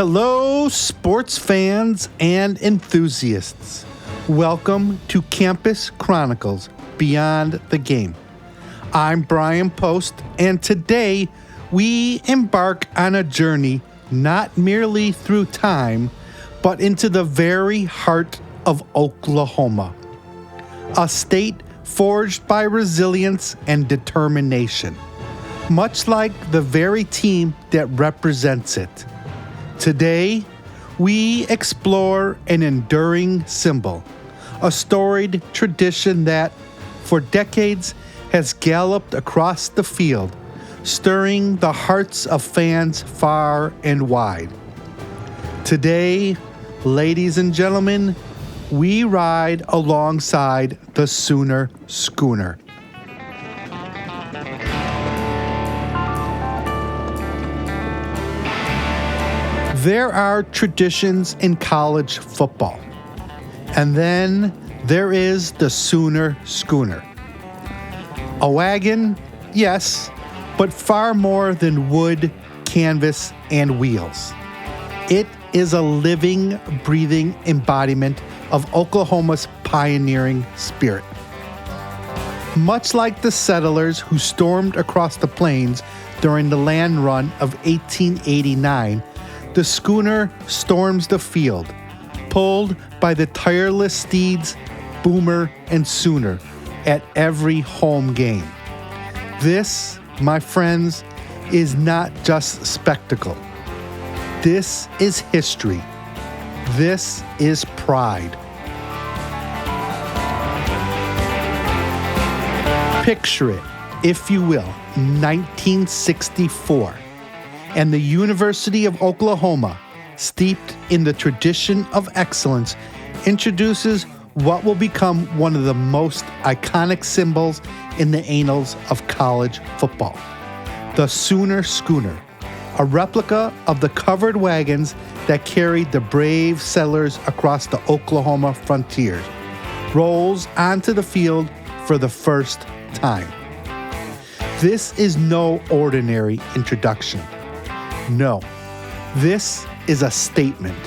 Hello, sports fans and enthusiasts. Welcome to Campus Chronicles, Beyond the Game. I'm Brian Post, and today we embark on a journey not merely through time, but into the very heart of Oklahoma, a state forged by resilience and determination, much like the very team that represents it. Today, we explore an enduring symbol, a storied tradition that, for decades, has galloped across the field, stirring the hearts of fans far and wide. Today, ladies and gentlemen, we ride alongside the Sooner Schooner. There are traditions in college football, and then there is the Sooner Schooner. A wagon, yes, but far more than wood, canvas, and wheels. It is a living, breathing embodiment of Oklahoma's pioneering spirit. Much like the settlers who stormed across the plains during the land run of 1889, the schooner storms the field, pulled by the tireless steeds Boomer and Sooner at every home game. This, my friends, is not just spectacle. This is history. This is pride. Picture it, if you will, 1964. And the University of Oklahoma, steeped in the tradition of excellence, introduces what will become one of the most iconic symbols in the annals of college football, the Sooner Schooner, a replica of the covered wagons that carried the brave settlers across the Oklahoma frontiers, rolls onto the field for the first time. This is no ordinary introduction. No, this is a statement,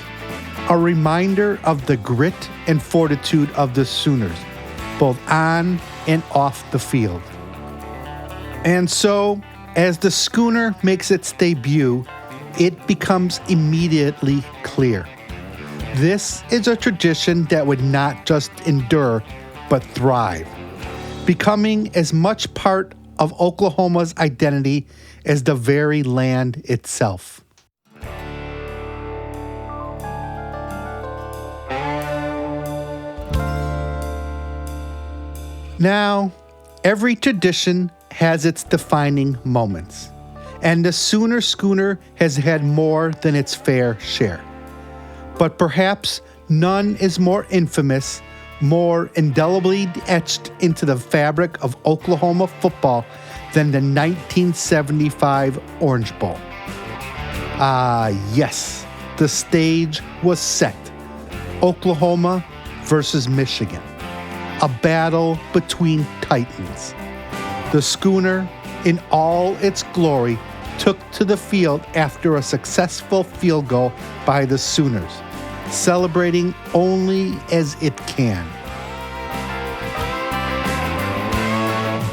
a reminder of the grit and fortitude of the Sooners, both on and off the field. And so, as the schooner makes its debut, it becomes immediately clear. This is a tradition that would not just endure, but thrive, becoming as much part of Oklahoma's identity as the very land itself. Now, every tradition has its defining moments, and the Sooner Schooner has had more than its fair share. But perhaps none is more infamous, more indelibly etched into the fabric of Oklahoma football than the 1975 Orange Bowl. Yes, the stage was set. Oklahoma versus Michigan. A battle between titans. The schooner, in all its glory, took to the field after a successful field goal by the Sooners, celebrating only as it can.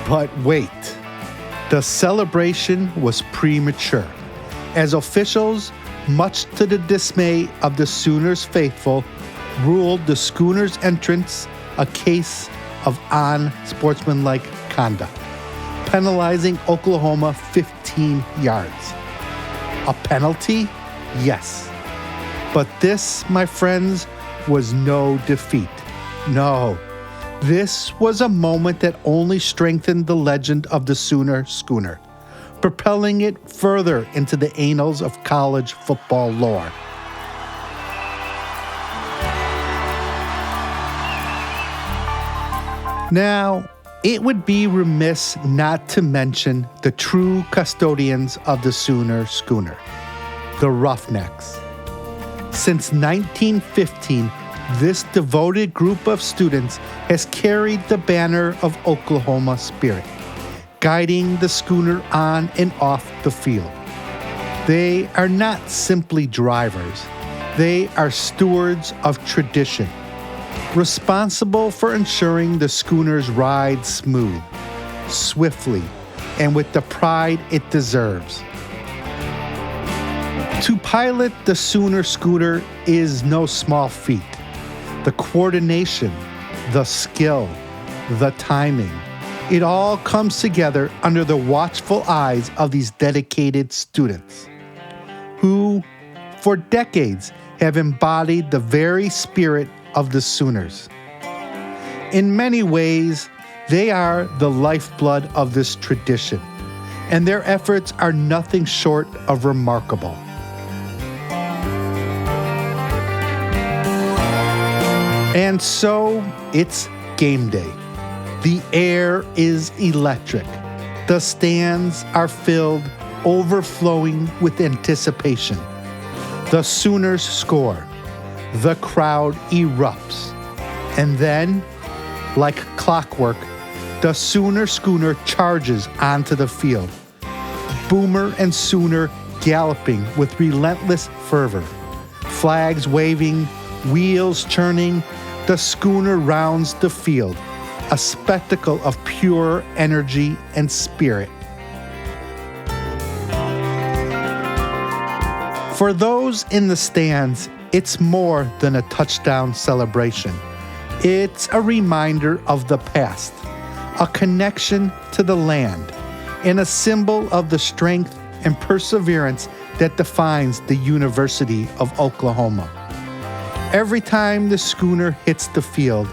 But wait. The celebration was premature, as officials, much to the dismay of the Sooners faithful, ruled the schooner's entrance a case of unsportsmanlike conduct, penalizing Oklahoma 15 yards. A penalty? Yes. But this, my friends, was no defeat. No. This was a moment that only strengthened the legend of the Sooner Schooner, propelling it further into the annals of college football lore. Now, it would be remiss not to mention the true custodians of the Sooner Schooner, the Roughnecks. Since 1915, this devoted group of students has carried the banner of Oklahoma spirit, guiding the schooner on and off the field. They are not simply drivers. They are stewards of tradition, responsible for ensuring the schooners ride smooth, swiftly, and with the pride it deserves. To pilot the Sooner Schooner is no small feat. The coordination, the skill, the timing, it all comes together under the watchful eyes of these dedicated students who, for decades, have embodied the very spirit of the Sooners. In many ways, they are the lifeblood of this tradition, and their efforts are nothing short of remarkable. And so, it's game day. The air is electric. The stands are filled, overflowing with anticipation. The Sooners score. The crowd erupts. And then, like clockwork, the Sooner Schooner charges onto the field. Boomer and Sooner galloping with relentless fervor. Flags waving, wheels churning, the schooner rounds the field, a spectacle of pure energy and spirit. For those in the stands, it's more than a touchdown celebration. It's a reminder of the past, a connection to the land, and a symbol of the strength and perseverance that defines the University of Oklahoma. Every time the schooner hits the field,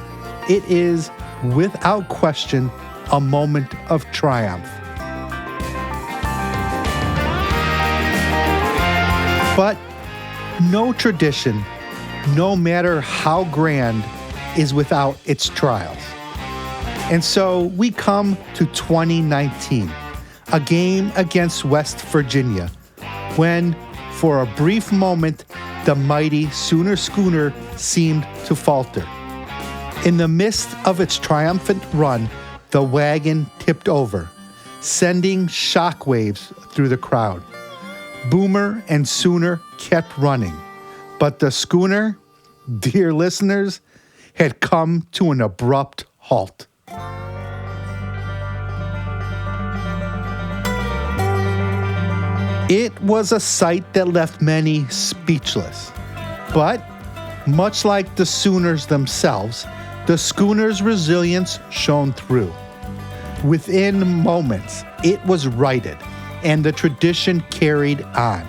it is, without question, a moment of triumph. But no tradition, no matter how grand, is without its trials. And so we come to 2019, a game against West Virginia, when, for a brief moment, the mighty Sooner Schooner seemed to falter. In the midst of its triumphant run, the wagon tipped over, sending shockwaves through the crowd. Boomer and Sooner kept running, but the schooner, dear listeners, had come to an abrupt halt. It was a sight that left many speechless. But, much like the Sooners themselves, the schooner's resilience shone through. Within moments, it was righted, and the tradition carried on.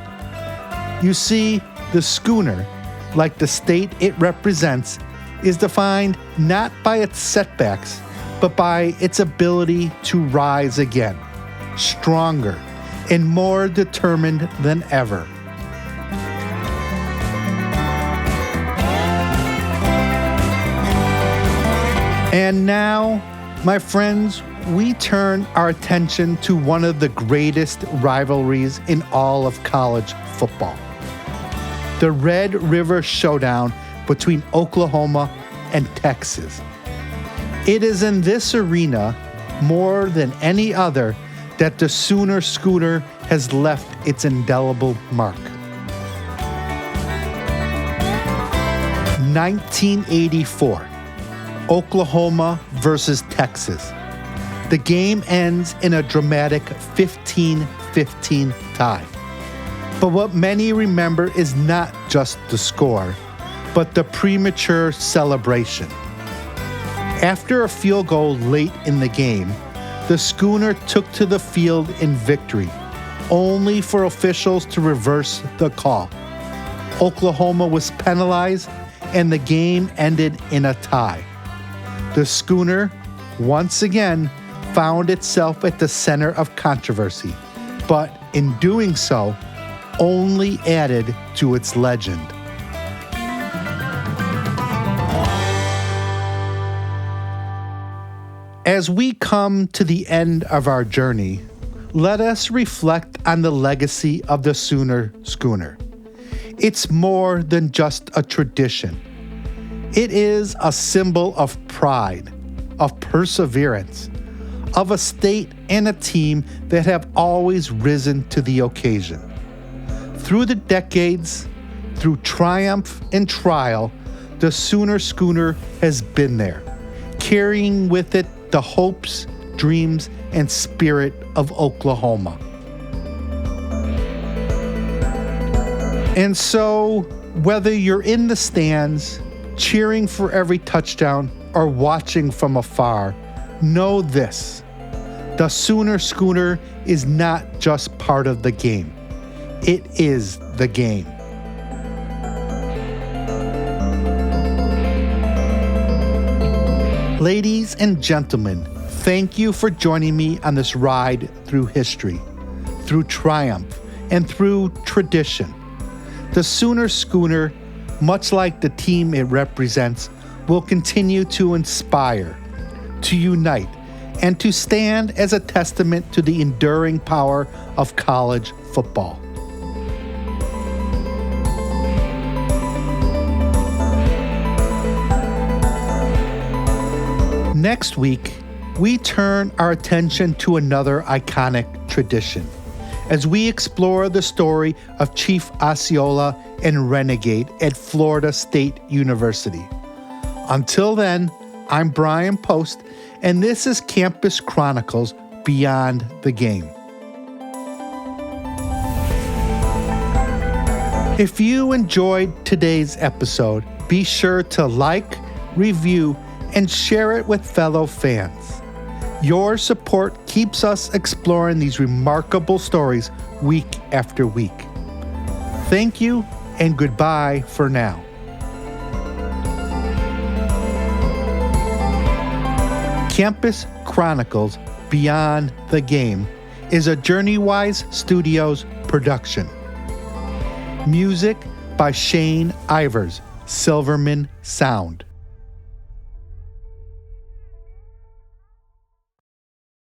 You see, the schooner, like the state it represents, is defined not by its setbacks, but by its ability to rise again, stronger and more determined than ever. And now, my friends, we turn our attention to one of the greatest rivalries in all of college football. The Red River Showdown between Oklahoma and Texas. It is in this arena, more than any other, that the Sooner Schooner has left its indelible mark. 1984, Oklahoma versus Texas. The game ends in a dramatic 15-15 tie. But what many remember is not just the score, but the premature celebration. After a field goal late in the game, the schooner took to the field in victory, only for officials to reverse the call. Oklahoma was penalized, and the game ended in a tie. The schooner, once again, found itself at the center of controversy, but in doing so, only added to its legend. As we come to the end of our journey, let us reflect on the legacy of the Sooner Schooner. It's more than just a tradition. It is a symbol of pride, of perseverance, of a state and a team that have always risen to the occasion. Through the decades, through triumph and trial, the Sooner Schooner has been there, carrying with it the hopes, dreams, and spirit of Oklahoma. And so, whether you're in the stands, cheering for every touchdown, or watching from afar, know this: the Sooner Schooner is not just part of the game. It is the game. Ladies and gentlemen, thank you for joining me on this ride through history, through triumph, and through tradition. The Sooner Schooner, much like the team it represents, will continue to inspire, to unite, and to stand as a testament to the enduring power of college football. Next week, we turn our attention to another iconic tradition as we explore the story of Chief Osceola and Renegade at Florida State University. Until then, I'm Brian Post, and this is Campus Chronicles Beyond the Game. If you enjoyed today's episode, be sure to like, review, and share it with fellow fans. Your support keeps us exploring these remarkable stories week after week. Thank you, and goodbye for now. Campus Chronicles Beyond the Game is a JourneyWise Studios production. Music by Shane Ivers, Silverman Sound.